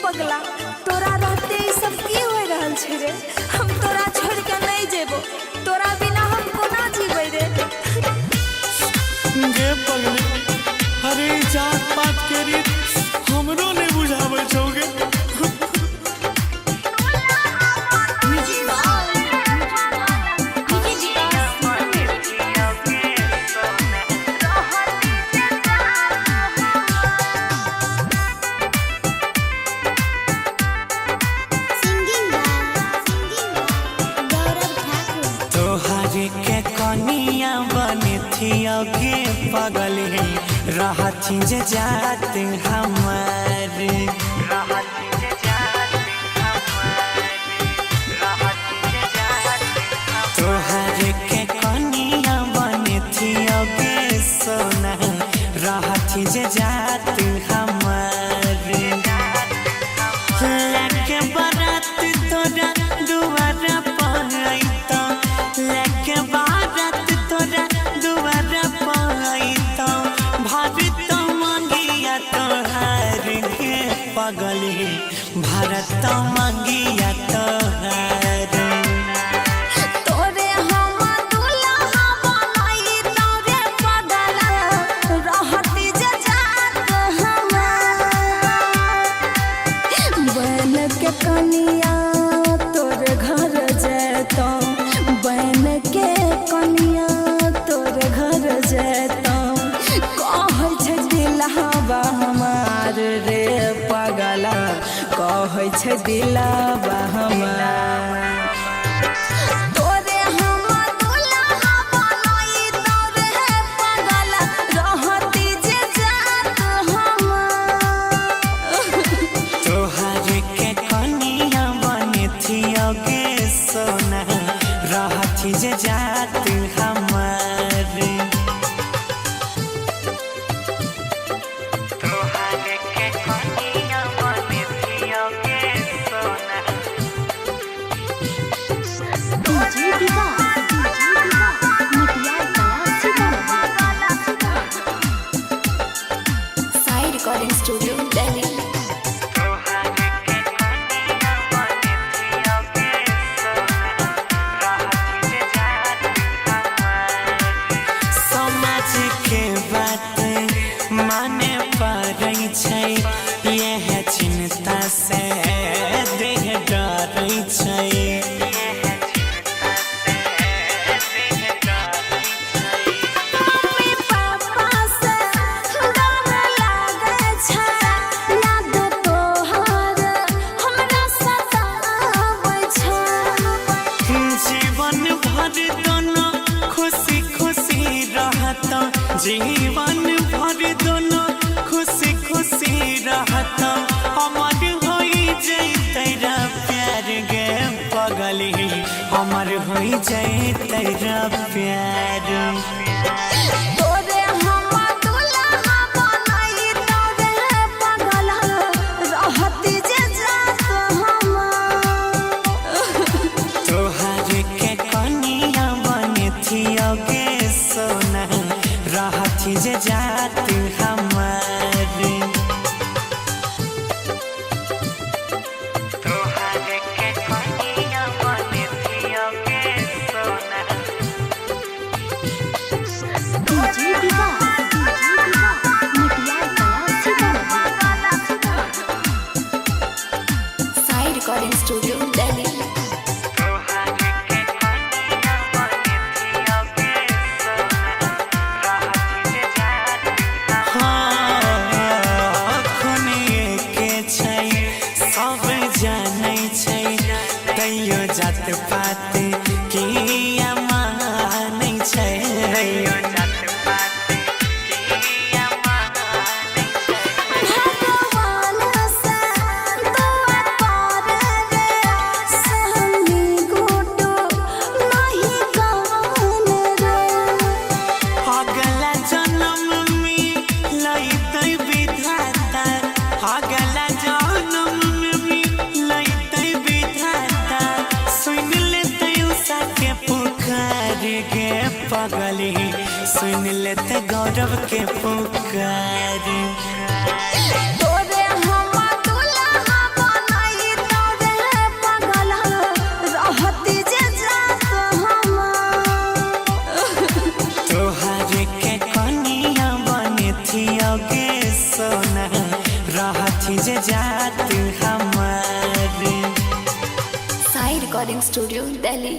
पगला तोरा रहते ई सब की हो रहल छै रे। हम तोरा छोड़ के नहीं जेबो, तोरा बिना हम कोना जीबै रे। गे पगली, अरे जात पात के रीत हमरो नहीं बुझावे छौगे। के कनिया बने थी अगे पगल रहती जे जात हमारे तोहर के कनिया बने थी अगे सोना रहती जे जात हमारे लेके बारात तोरा दुआरा पहुँचता लेके बारात तोरा दुआरा पहुँचता भारत मांगिया तोहार के पगली भारत मांगिया तोहार कनिया तोर घर जैतौ बन के कनिया तोर घर जैतौ कहै छै दिलहबा हमार रे पगला कहै छै दिलहबा हमार। सोना रहती जे जात हमारे तोहरे के कनिया बने थी अगे सोना डीजे दीवा मिटिया साई रिकॉर्डिंग स्टूडियो दिल्ली। माने पड़ै छै यह चिंता से देह डरै छै मम्मी पापा से डर लागै छै याद तोहर हमरा सताबै छै। जीवन भर दोनों खुशी खुशी रहता जीवन भर दोनों खुशी खुशी रहता हमर होई जैते रा प्यार गे पगली हमर होई जैते रा प्यार। तोरे हम दुल्हा बनाई तोरे पगला रहती जे जात हमार। तोहर के कनिया बने थी अगे सोना रहती जे जात हमारे तोहर के कनिया बने थी अगे सोना डीजे दीवा मिटिया साई रिकॉर्डिंग स्टूडियो दिल्ली। तैयो जात पात किया मानै छै जात पात किया मानै छै भगवान से दुआ कर रे सहनी गोटो नहीं गान रे। अगला जन्म में लैतै विधाता अगला जन्म में लैतै विधाता सुन लेतै उषा के पुकार गे पगली सुन लेतै गौरव के पुकार। तोरे हम दुल्हा जात हमारे। साई रिकॉर्डिंग स्टूडियो दिल्ली।